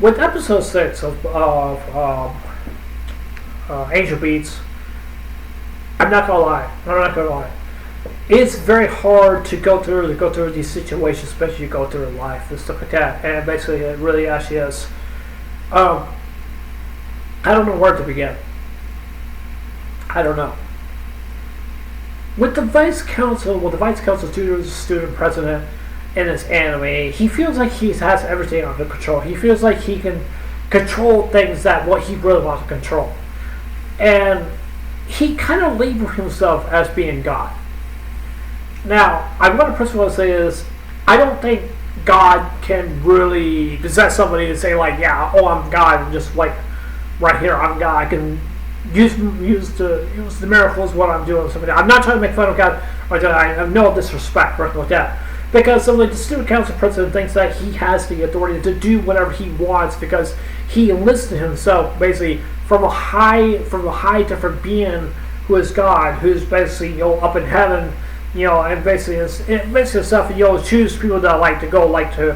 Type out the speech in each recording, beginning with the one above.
with episode 6 of Angel Beats, I'm not gonna lie. It's very hard to go through these situations, especially you go through in life and stuff like that. And basically, it really actually is. I don't know where to begin. I don't know. With the vice consul student president in this anime, he feels like he has everything under control. He feels like he can control things that what he really wants to control. And he kind of labels himself as being God. Now, what I personally want to say is, I don't think God can really possess somebody and say like, yeah, oh, I'm God, and just like right here, I'm God. I can use the miracles, what I'm doing. Something. I'm not trying to make fun of God, or I have no disrespect or anything like that. Because some of the student council president thinks that he has the authority to do whatever he wants because he enlisted himself basically from a high different being who is God, who's basically up in heaven, and basically stuff. Choose people that like to go like to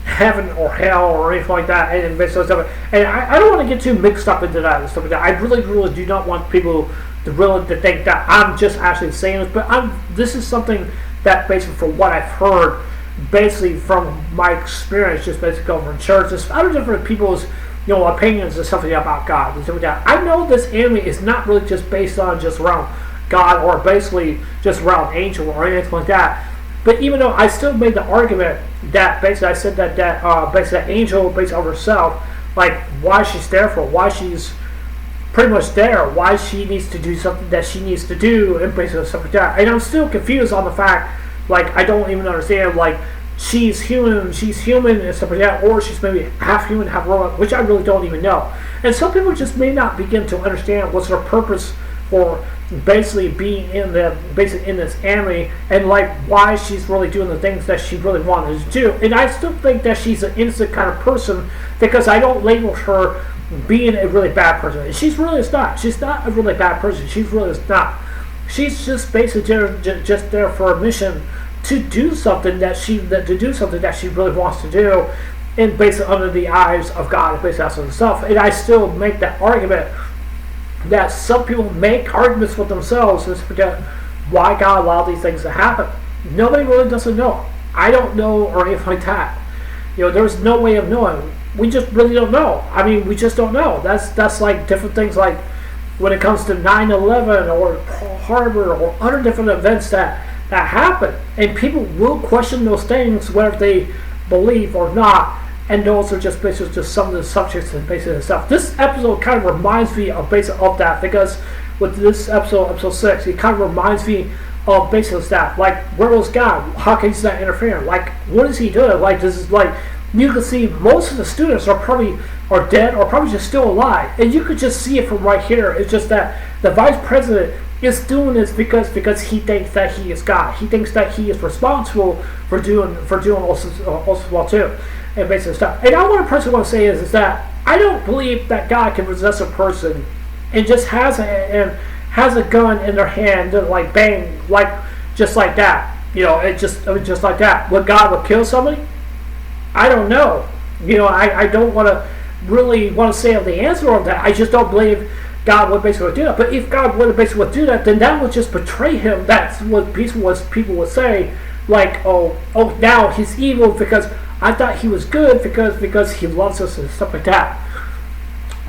heaven or hell or anything like that, and basically stuff. And I don't want to get too mixed up into that and stuff like that. I really do not want people to think that I'm just actually saying this, but this is something that basically from what I've heard, basically from my experience, just basically going from church, just other different people's opinions and stuff like that about God and stuff like that. I know this anime is not really just based on just around God or basically just around Angel or anything like that. But even though I still made the argument that basically I said that basically that Angel based on herself, like why she's there for, why she's pretty much there, why she needs to do something that she needs to do, and basically stuff like that. And I'm still confused on the fact, like I don't even understand, like she's human and stuff like that, or she's maybe half human, half robot, which I really don't even know. And some people just may not begin to understand what's her purpose for basically being in this anime, and like why she's really doing the things that she really wanted to do. And I still think that she's an innocent kind of person because I don't label her being a really bad person. And she's really not. She's not a really bad person. She's really not. She's just basically just there for a mission to do something that she really wants to do, and basically under the eyes of God, and basically that sort of stuff. And I still make that argument that some people make arguments with themselves and forget why God allowed these things to happen. Nobody really doesn't know. I don't know or anything like that. There's no way of knowing. We just really don't know. I mean, we just don't know. That's like different things like when it comes to 9/11 or Pearl Harbor or other different events that happen. And people will question those things whether they believe or not. And those are just basically just some of the subjects and basically stuff. This episode kind of reminds me of basically of that, because with this episode 6, it kind of reminds me of basically stuff. Like, where was God? How can he not interfere? Like, what is he doing? Like, this is like, you can see most of the students are dead or probably just still alive, and you could just see it from right here. It's just that the vice president is doing this because he thinks that he is God. He thinks that he is responsible for doing also well too, and basically stuff. And I personally want to say is that I don't believe that God can possess a person and just has a gun in their hand and like bang, like just like that. Just like that. Would God kill somebody? I don't know. I don't really want to say the answer on that. I just don't believe God would basically do that. But if God would basically do that, then that would just betray him. That's what people would say. Like, oh, now he's evil because I thought he was good because he loves us and stuff like that.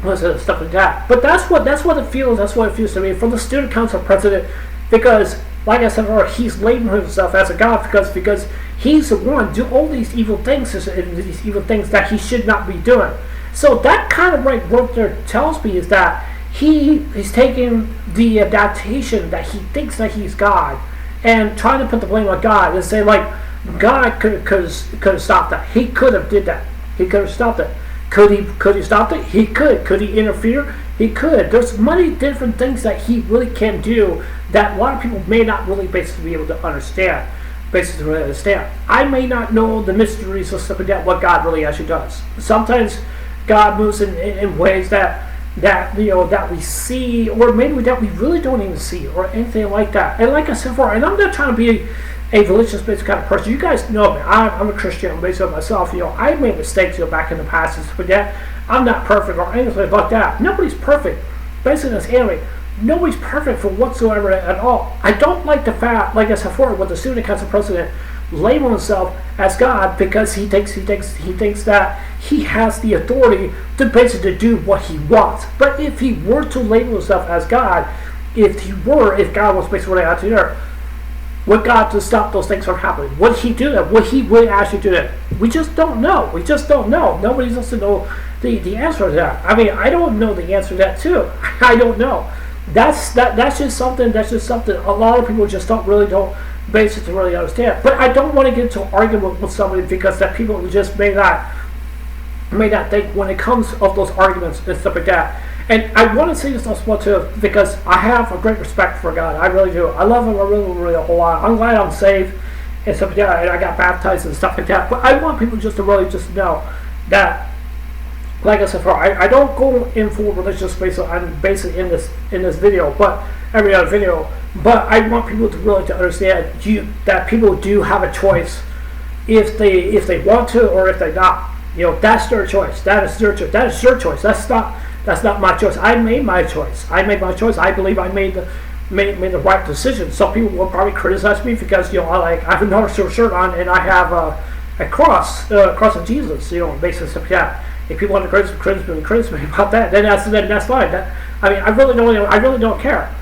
But that's what it feels. That's what it feels to me from the student council president, because, like I said earlier, he's labeling himself as a god because he's the one doing all these evil things that he should not be doing. So that kind of right there tells me is that he's taking the adaptation that he thinks that he's God and trying to put the blame on God and say like God could have stopped that. He could have did that. He could have stopped it. Could he stop it? He could. Could he interfere? He could. There's many different things that he really can do that a lot of people may not really basically be able to understand. I may not know the mysteries or stuff like that, what God really actually does. Sometimes God moves in ways that we see, or maybe that we really don't even see, or anything like that. And like I said before, and I'm not trying to be a religious-based kind of person. You guys know me. I'm a Christian. I'm based on myself. I made mistakes back in the past, but that I'm not perfect or anything like that. Nobody's perfect. Basically, in this anime, nobody's perfect for whatsoever at all. I don't like the fact, like I said before, with the student council president label himself as God because he thinks that he has the authority to basically do what he wants. But if he were to label himself as God, if God was basically out to earth, would God to stop those things from happening? Would he do that? Would he really actually do that? We just don't know. We just don't know. Nobody wants to know the answer to that. I mean, I don't know the answer to that too. I don't know. That's just something. A lot of people just don't basically really understand. But I don't want to get into an argument with somebody because that people just may not think when it comes of those arguments and stuff like that. And I want to say this as well too because I have a great respect for God. I really do. I love Him really a whole lot. I'm glad I'm saved and stuff like that, and I got baptized and stuff like that. But I want people just to really just know that, like I said before, I don't go in full religious space. I'm basically in this video, but every other video. But I want people to really to understand that people do have a choice if they want to or if they not. That's their choice. That is their choice. That is their choice. That's not my choice. I made my choice. I believe I made the right decision. Some people will probably criticize me because I have another shirt on and I have a cross of Jesus. Basically stuff like that. If people want to criticize me about that, then that's fine. I really don't care.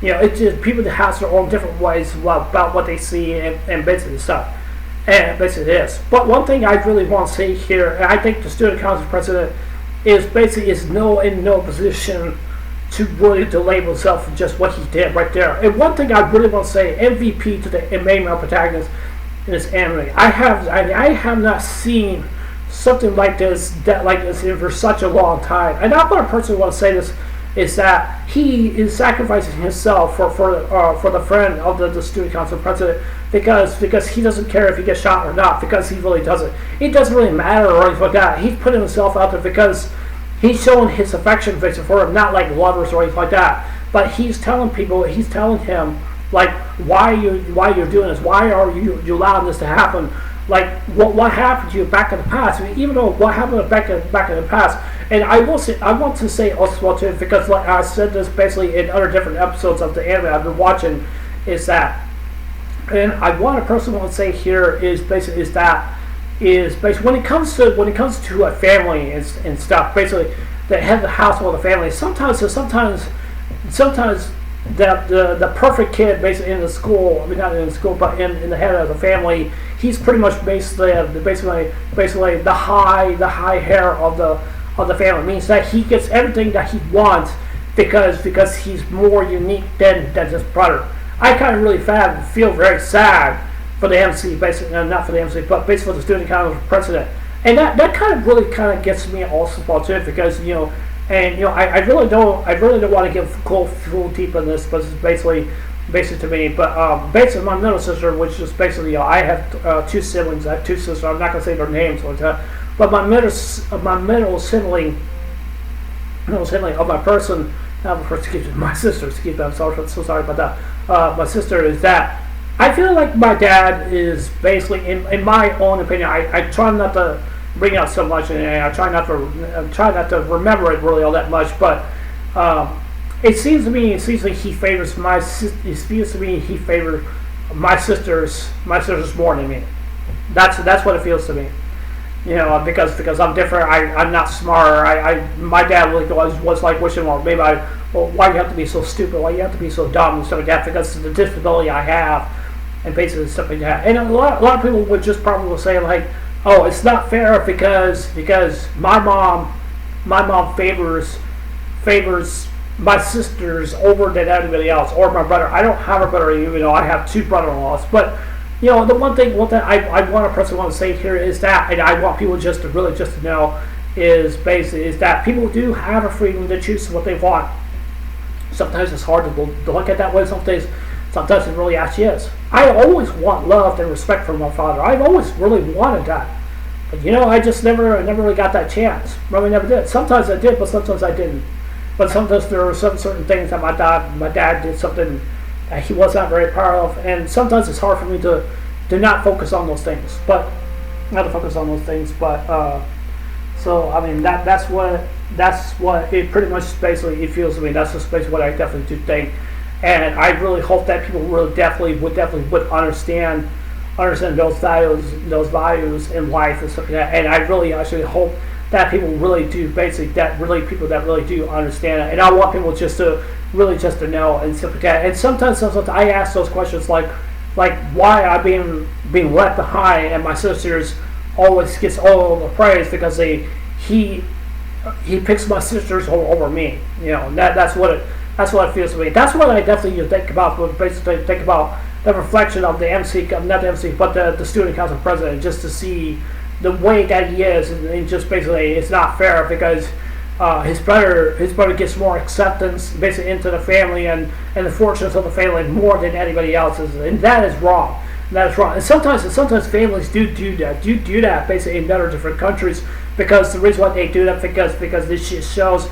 It's just people that have their own different ways about what they see and basically stuff. And basically it is. But one thing I really want to say here, and I think the student council president is in no position to really to label himself for just what he did right there. And one thing I really want to say, MVP to the main male protagonist in this anime, I have not seen something like this for such a long time. And I'm going to personally want to say this is that he is sacrificing himself for the friend of the student council president because he doesn't care if he gets shot or not, because he really doesn't. It doesn't really matter or anything like that. He's putting himself out there because he's showing his affection for him, not like lovers or anything like that. But he's telling him like why you're doing this, why are you allowing this to happen? Like what happened to you back in the past? Even though what happened back in the past, and I want to say also too, because like I said this basically in other different episodes of the anime I've been watching, is that, and I want to personally want to say here is basically when it comes to a family and stuff, basically the head of the household, the family. Sometimes that the perfect kid basically in the school, not in the school, but in the head of the family, he's pretty much basically the high hair of the family. It means that he gets everything that he wants because he's more unique than his brother. I kind of really feel very sad for the MC, basically not for the MC, but basically for the student council president, and that kind of really gets me also too, because I really don't want to go full deep in this, but it's basically to me. But basically, my middle sister, which is basically I have two siblings. I have two sisters. I'm not gonna say their names like that. But my middle sibling of my person, my sister. Excuse me. I'm so sorry about that. My sister is that. I feel like my dad is basically, in my own opinion, I try not to bring out so much, and I try not to remember it really all that much. But it seems to me he favors my sisters more than me. That's what it feels to me. Because I'm different. I'm not smarter. My dad really was like wishing, well, maybe why you have to be so stupid? Why you have to be so dumb and stuff like that? Because of the disability I have, and basically stuff like that. And a lot of people would just probably say like, oh, it's not fair because my mom favors my sisters over than anybody else, or my brother. I don't have a brother, even though I have two brother-in-laws. But the one thing I want to personally want to say here is that, and I want people just to know is that people do have a freedom to choose what they want. Sometimes it's hard to look at that way. Sometimes it really actually is. I always want love and respect from my father. I've always really wanted that. But I just never really got that chance. Really never did. Sometimes I did, but sometimes I didn't. But sometimes there were some certain things that my dad did something that he was not very proud of. And sometimes it's hard for me to not focus on those things, but not to focus on those things. But so I mean that's what it pretty much basically it feels to me. That's just basically what I definitely do think, and I really hope that people really would understand those values in life and stuff like that. And I really actually hope that people really do people that really do understand it. And I want people just to know and stuff like that. And sometimes I ask those questions like why I'm being left behind, and my sisters always gets all the praise because he picks my sisters over me. That's what it feels to me. That's what I definitely think about when basically think about the reflection of the MC, not the MC, but the student council president, just to see the way that he is, and just basically it's not fair because his brother gets more acceptance basically into the family and the fortunes of the family more than anybody else's, and that is wrong. That is wrong. And sometimes families do that basically in other different countries, because the reason why they do that because it just shows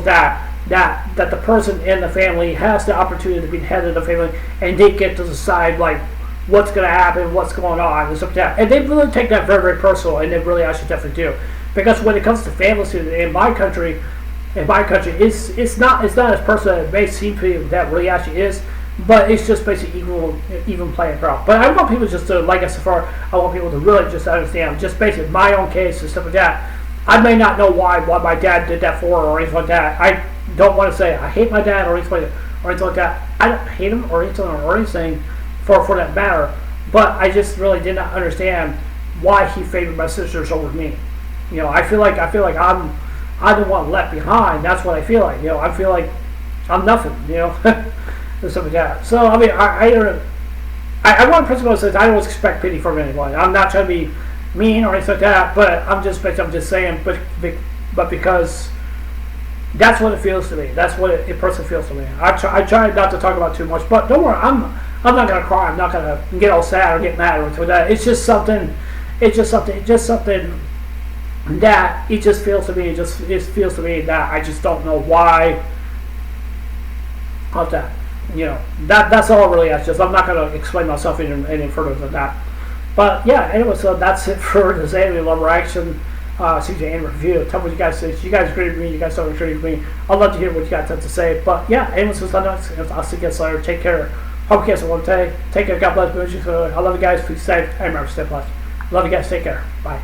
that the person in the family has the opportunity to be the head of the family, and they get to decide like what's going to happen, what's going on, and stuff like that. And they really take that very, very personal, and they really actually definitely do. Because when it comes to families in my country, it's not as personal as it may seem to you that really actually is, but it's just basically even playing ground. But I want people just to, like I said before, I want people to really just understand, just basically my own case and stuff like that. I may not know why my dad did that for or anything like that. I don't want to say I hate my dad or anything like that. I don't hate him or anything for that matter. But I just really did not understand why he favored my sisters over me. I feel like I'm the one left behind. That's what I feel like. I feel like I'm nothing. And stuff like that. So I mean, I want to principle says I don't expect pity from anyone. I'm not trying to be mean or anything like that, but I'm just saying, but because that's what it feels to me. That's what it personally feels to me. I try not to talk about too much, but don't worry, I'm not gonna cry. I'm not gonna get all sad or get mad or anything like that. It's just something that it just feels to me. It feels to me that I just don't know why. How's that? That's all really. It's just I'm not gonna explain myself any further than that. But yeah, anyway, so that's it for this Alien Lumber Action CJ review. Tell me what you guys think. You guys agree with me? You guys don't agree with me? I'd love to hear what you guys have to say. But yeah, anyway, so I'll see you guys later. Take care. Hope you guys have a wonderful day. Take care. God bless you. I love you guys. Please stay. And remember, stay blessed. Love you guys. Take care. Bye.